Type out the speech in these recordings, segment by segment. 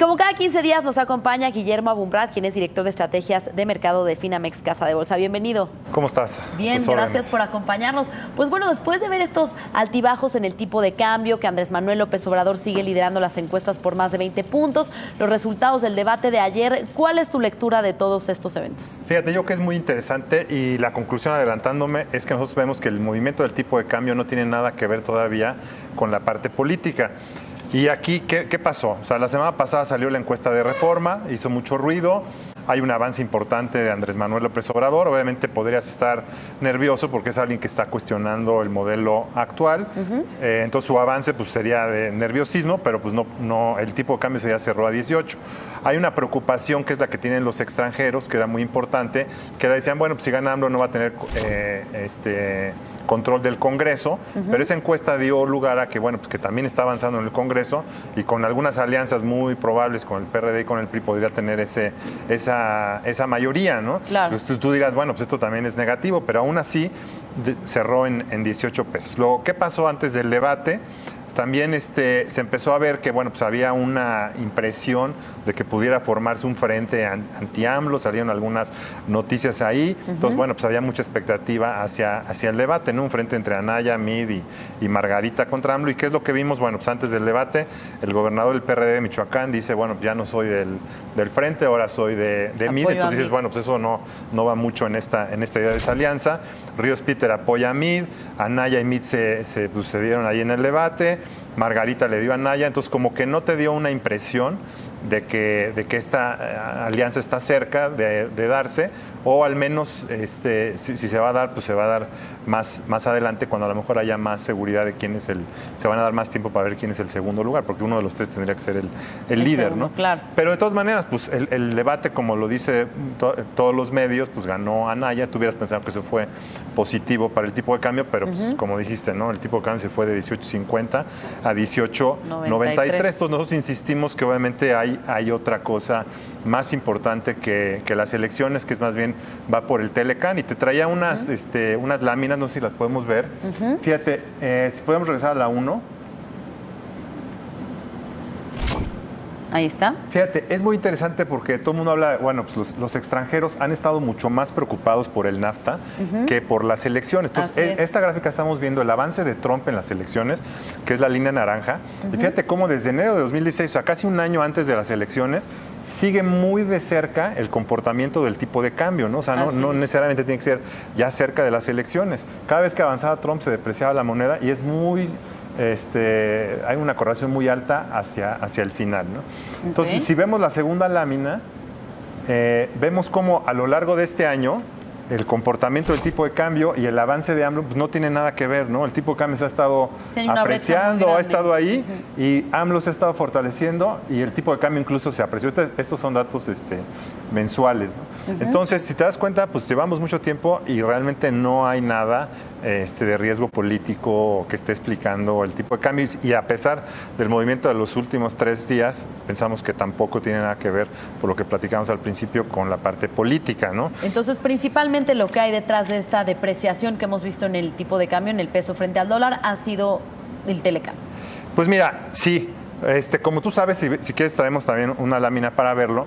Como cada 15 días nos acompaña Guillermo Abumrad, quien es director de estrategias de mercado de Finamex Casa de Bolsa. Bienvenido. ¿Cómo estás? Bien, gracias por acompañarnos. Pues bueno, después de ver estos altibajos en el tipo de cambio, que Andrés Manuel López Obrador sigue liderando las encuestas por más de 20 puntos, los resultados del debate de ayer, ¿cuál es tu lectura de todos estos eventos? Fíjate, yo que es muy interesante y la conclusión, adelantándome, es que nosotros vemos que el movimiento del tipo de cambio no tiene nada que ver todavía con la parte política. Y aquí, ¿qué pasó? O sea, la semana pasada salió la encuesta de Reforma, hizo mucho ruido, hay un avance importante de Andrés Manuel López Obrador, obviamente podrías estar nervioso porque es alguien que está cuestionando el modelo actual, entonces su avance pues sería de nerviosismo, pero pues no, el tipo de cambio se ya cerró a 18. Hay una preocupación que es la que tienen los extranjeros, que era muy importante, que era, decían, bueno, pues si gana AMLO no va a tener control del Congreso, pero esa encuesta dio lugar a que, bueno, pues que también está avanzando en el Congreso y con algunas alianzas muy probables con el PRD y con el PRI podría tener esa mayoría, ¿no? Claro. Pues tú dirás, bueno, pues esto también es negativo, pero aún así cerró en 18 pesos. Luego, ¿qué pasó antes del debate? También se empezó a ver que, bueno, pues había una impresión de que pudiera formarse un frente anti-AMLO, salieron algunas noticias ahí, entonces, bueno, pues había mucha expectativa hacia el debate, ¿no? Un frente entre Anaya, Mid y Margarita contra AMLO. ¿Y qué es lo que vimos? Bueno, pues antes del debate, el gobernador del PRD de Michoacán dice, bueno, ya no soy del frente, ahora soy de Mid, entonces dices, bueno, pues eso no va mucho en esta idea de esa alianza. Ríos Peter apoya a Mid, Anaya y Mid se dieron ahí en el debate, Margarita le dio a Anaya, entonces como que no te dio una impresión de que esta alianza está cerca de darse, o al menos si se va a dar, pues se va a dar más adelante, cuando a lo mejor haya más seguridad de quién es se van a dar más tiempo para ver quién es el segundo lugar, porque uno de los tres tendría que ser el líder, segundo, ¿no? Claro. Pero de todas maneras, pues el debate, como lo dice todos los medios, pues ganó Anaya. Tú hubieras pensado que eso fue positivo para el tipo de cambio, pero pues, como dijiste, ¿no? El tipo de cambio se fue de 18.50 a 18.93. Entonces nosotros insistimos que obviamente hay otra cosa más importante que las elecciones, que es más bien va por el Telecán, y te traía unas láminas, no sé si las podemos ver. Fíjate, si podemos regresar a la 1. Ahí está. Fíjate, es muy interesante porque todo el mundo habla, bueno, pues los extranjeros han estado mucho más preocupados por el NAFTA que por las elecciones. Entonces, esta gráfica estamos viendo el avance de Trump en las elecciones, que es la línea naranja. Y fíjate cómo desde enero de 2016, o sea, casi un año antes de las elecciones, sigue muy de cerca el comportamiento del tipo de cambio, ¿no? O sea, no necesariamente tiene que ser ya cerca de las elecciones. Cada vez que avanzaba Trump se depreciaba la moneda y es muy... hay una correlación muy alta hacia el final, ¿no? Entonces, si vemos la segunda lámina, vemos cómo a lo largo de este año el comportamiento del tipo de cambio y el avance de AMLO pues, no tiene nada que ver, ¿no? El tipo de cambio se ha estado apreciando, ha estado ahí, y AMLO se ha estado fortaleciendo y el tipo de cambio incluso se apreció. Estos son datos mensuales, ¿no? Entonces, si te das cuenta, pues llevamos mucho tiempo y realmente no hay nada de riesgo político que esté explicando el tipo de cambio, y a pesar del movimiento de los últimos 3 días, pensamos que tampoco tiene nada que ver, por lo que platicamos al principio, con la parte política, ¿no? Entonces, principalmente lo que hay detrás de esta depreciación que hemos visto en el tipo de cambio, en el peso frente al dólar, ha sido el Telecán. Pues mira, sí, como tú sabes, si quieres traemos también una lámina para verlo.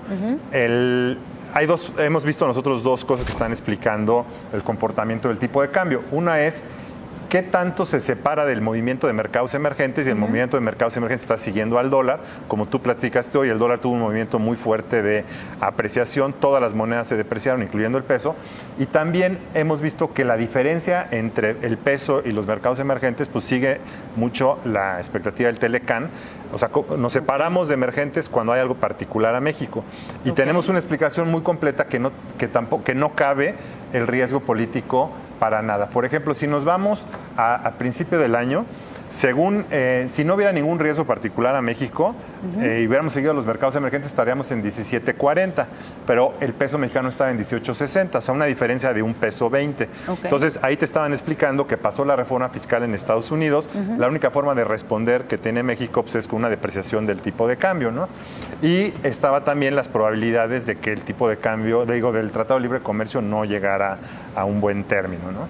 Hemos visto nosotros 2 cosas que están explicando el comportamiento del tipo de cambio. Una es qué tanto se separa del movimiento de mercados emergentes, y el movimiento de mercados emergentes está siguiendo al dólar. Como tú platicaste hoy, el dólar tuvo un movimiento muy fuerte de apreciación, todas las monedas se depreciaron, incluyendo el peso, y también hemos visto que la diferencia entre el peso y los mercados emergentes pues sigue mucho la expectativa del Telecán. O sea, nos separamos de emergentes cuando hay algo particular a México, y tenemos una explicación muy completa que no cabe el riesgo político para nada. Por ejemplo, si nos vamos a principio del año, según, si no hubiera ningún riesgo particular a México y hubiéramos seguido los mercados emergentes, estaríamos en 17.40, pero el peso mexicano estaba en 18.60, o sea, una diferencia de $1.20. Entonces, ahí te estaban explicando que pasó la reforma fiscal en Estados Unidos. La única forma de responder que tiene México pues, es con una depreciación del tipo de cambio, ¿no? Y estaba también las probabilidades de que el tipo de cambio, del Tratado de Libre Comercio no llegara a un buen término, ¿no?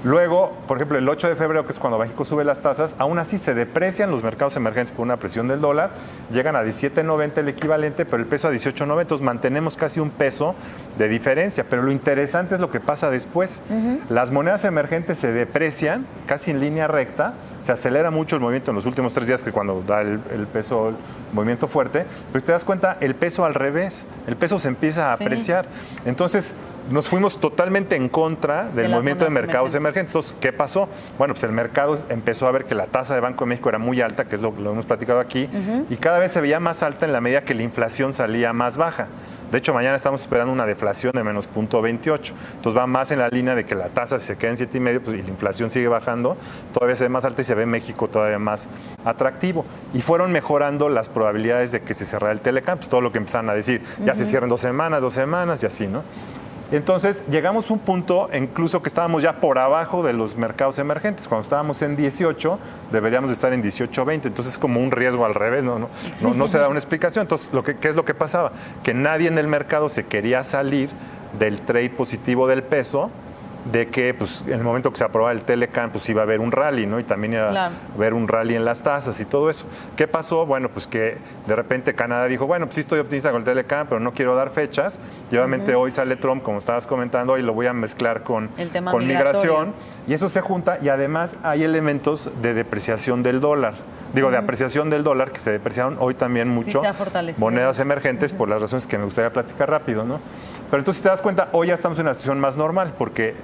Luego, por ejemplo, el 8 de febrero, que es cuando Banxico sube las tasas, aún así se deprecian los mercados emergentes por una presión del dólar, llegan a 17.90 el equivalente, pero el peso a 18.90, entonces mantenemos casi un peso de diferencia. Pero lo interesante es lo que pasa después. Las monedas emergentes se deprecian casi en línea recta, se acelera mucho el movimiento en los últimos 3 días, que cuando da el peso, el movimiento fuerte, pero si te das cuenta, el peso al revés, el peso se empieza a apreciar. Entonces, nos fuimos totalmente en contra del movimiento de mercados emergentes. Entonces, ¿qué pasó? Bueno, pues el mercado empezó a ver que la tasa de Banco de México era muy alta, que es lo hemos platicado aquí, y cada vez se veía más alta en la medida que la inflación salía más baja. De hecho, mañana estamos esperando una deflación de menos 0.28. Entonces va más en la línea de que la tasa se queda en 7.5, pues, y la inflación sigue bajando, todavía se ve más alta y se ve México todavía más atractivo. Y fueron mejorando las probabilidades de que se cerrara el Telecam, pues todo lo que empezaron a decir, ya se cierran 2 semanas y así, ¿no? Entonces llegamos a un punto incluso que estábamos ya por abajo de los mercados emergentes. Cuando estábamos en 18, deberíamos estar en 18.20. Entonces es como un riesgo al revés, no se da una explicación. Entonces, ¿qué es lo que pasaba? Que nadie en el mercado se quería salir del trade positivo del peso, de que pues, en el momento que se aprobaba el Telecam, pues iba a haber un rally, ¿no? Y también iba a haber un rally en las tasas y todo eso. ¿Qué pasó? Bueno, pues que de repente Canadá dijo, bueno, pues sí estoy optimista con el Telecam, pero no quiero dar fechas. Y obviamente hoy sale Trump, como estabas comentando, y lo voy a mezclar con migración. Y eso se junta, y además hay elementos de depreciación del dólar. Digo, de apreciación del dólar, que se depreciaron hoy también mucho. Sí, se ha fortalecido. Monedas emergentes, por las razones que me gustaría platicar rápido, ¿no? Pero entonces, si te das cuenta, hoy ya estamos en una situación más normal, porque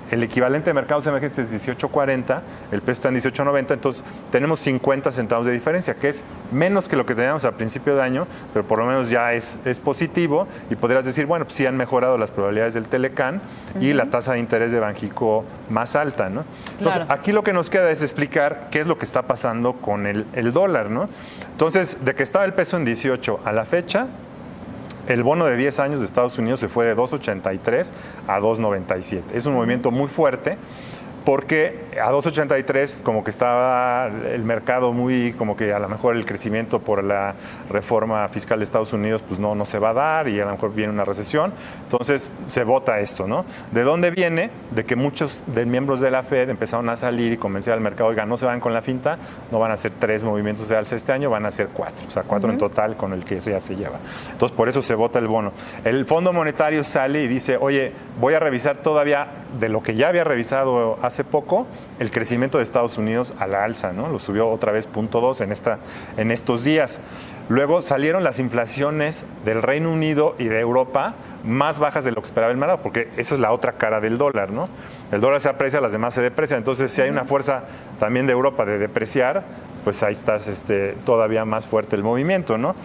el equivalente de mercados emergentes es 18.40, el peso está en 18.90, entonces tenemos 50 centavos de diferencia, que es menos que lo que teníamos al principio de año, pero por lo menos ya es positivo, y podrías decir, bueno, pues sí han mejorado las probabilidades del Telecam y la tasa de interés de Banxico más alta, ¿no? Entonces, aquí lo que nos queda es explicar qué es lo que está pasando con el dólar, ¿no? Entonces, de que estaba el peso en 18 a la fecha, el bono de 10 años de Estados Unidos se fue de 2.83 a 2.97. Es un movimiento muy fuerte porque a 2.83 como que estaba el mercado muy, como que a lo mejor el crecimiento por la reforma fiscal de Estados Unidos pues no se va a dar y a lo mejor viene una recesión. Entonces se vota esto, ¿no? ¿De dónde viene? De que muchos de miembros de la Fed empezaron a salir y convencer al mercado, oiga, no se van con la finta, no van a hacer 3 movimientos de alza este año, van a hacer 4, o sea, 4 en total con el que ya se lleva. Entonces por eso se vota el bono. El Fondo Monetario sale y dice, oye, voy a revisar todavía de lo que ya había revisado hace poco, el crecimiento de Estados Unidos a la alza, ¿no? Lo subió otra vez 0.2 en estos días. Luego salieron las inflaciones del Reino Unido y de Europa más bajas de lo que esperaba el mercado, porque eso es la otra cara del dólar, ¿no? El dólar se aprecia, las demás se deprecian. Entonces, si hay una fuerza también de Europa de depreciar, pues ahí estás todavía más fuerte el movimiento, ¿no?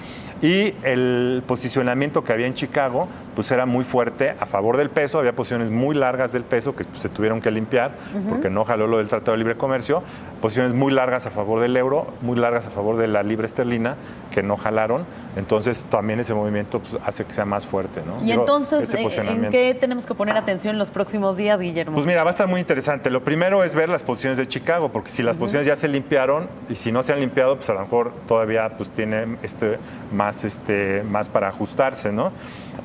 Y el posicionamiento que había en Chicago, pues era muy fuerte a favor del peso, había posiciones muy largas del peso que se tuvieron que limpiar porque no jaló lo del Tratado de Libre Comercio, posiciones muy largas a favor del euro, muy largas a favor de la libra esterlina que no jalaron, entonces también ese movimiento pues, hace que sea más fuerte, ¿no? Y entonces, ¿en qué tenemos que poner atención en los próximos días, Guillermo? Pues mira, va a estar muy interesante. Lo primero es ver las posiciones de Chicago, porque si las posiciones ya se limpiaron y si no se han limpiado, pues a lo mejor todavía pues tiene más para ajustarse, ¿no?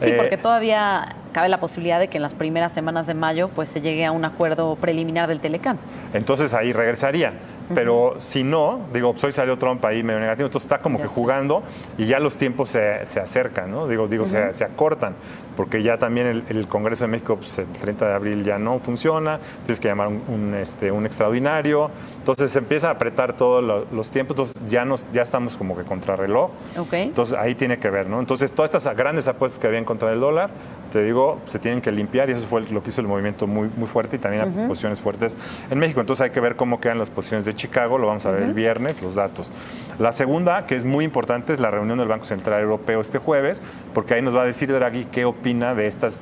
Sí, porque todavía cabe la posibilidad de que en las primeras semanas de mayo pues se llegue a un acuerdo preliminar del Telecam. Entonces ahí regresaría. Pero si no, digo, pues hoy salió Trump ahí medio negativo, entonces está como que jugando y ya los tiempos se acercan, ¿no? Se acortan, porque ya también el Congreso de México, pues, el 30 de abril ya no funciona, tienes que llamar un extraordinario, entonces se empieza a apretar todos los tiempos, entonces ya estamos como que contrarreloj, entonces ahí tiene que ver, ¿no? Entonces todas estas grandes apuestas que habían contra el dólar, te digo, se tienen que limpiar y eso fue lo que hizo el movimiento muy, muy fuerte y también hay posiciones fuertes en México, entonces hay que ver cómo quedan las posiciones de Chicago, lo vamos a ver el viernes, los datos. La segunda, que es muy importante, es la reunión del Banco Central Europeo este jueves, porque ahí nos va a decir Draghi qué opina de estas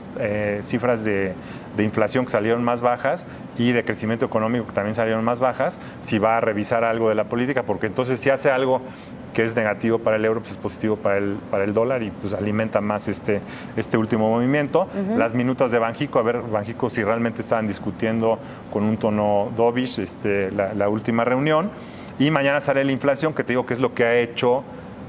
cifras de inflación que salieron más bajas y de crecimiento económico que también salieron más bajas, si va a revisar algo de la política, porque entonces si hace algo que es negativo para el euro, pues es positivo para el dólar y pues alimenta más este último movimiento. Las minutas de Banxico, a ver, Banxico si realmente estaban discutiendo con un tono dovish la última reunión. Y mañana sale la inflación, que te digo que es lo que ha hecho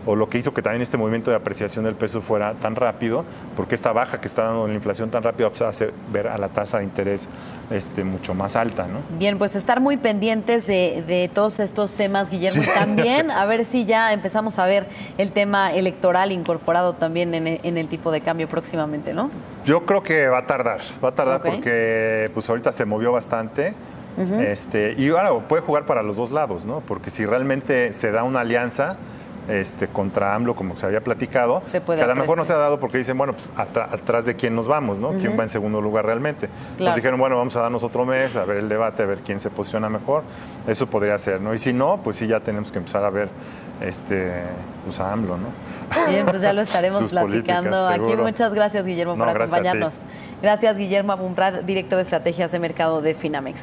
o lo que hizo que también este movimiento de apreciación del peso fuera tan rápido, porque esta baja que está dando la inflación tan rápido pues, hace ver a la tasa de interés mucho más alta, ¿no? Bien, pues estar muy pendientes de todos estos temas, Guillermo, Sí. y también a ver si ya empezamos a ver el tema electoral incorporado también en el tipo de cambio próximamente, ¿no? Yo creo que va a tardar Ok. porque pues ahorita se movió bastante. Y ahora puede jugar para los dos lados, ¿no? Porque si realmente se da una alianza contra AMLO, como se había platicado, Se puede que a lo mejor no apreciar. se ha dado porque dicen, bueno, pues atrás de quién nos vamos, ¿no? ¿Quién va en segundo lugar realmente? Claro. Nos dijeron, bueno, vamos a darnos otro mes, a ver el debate, a ver quién se posiciona mejor. Eso podría ser, ¿no? Y si no, pues sí ya tenemos que empezar a ver pues a AMLO, ¿no? Bien, pues ya lo estaremos Sus platicando políticas, aquí. seguro. Muchas gracias, Guillermo, No, por gracias a ti. acompañarnos. Gracias, Guillermo Abumrad, director de estrategias de mercado de Finamex.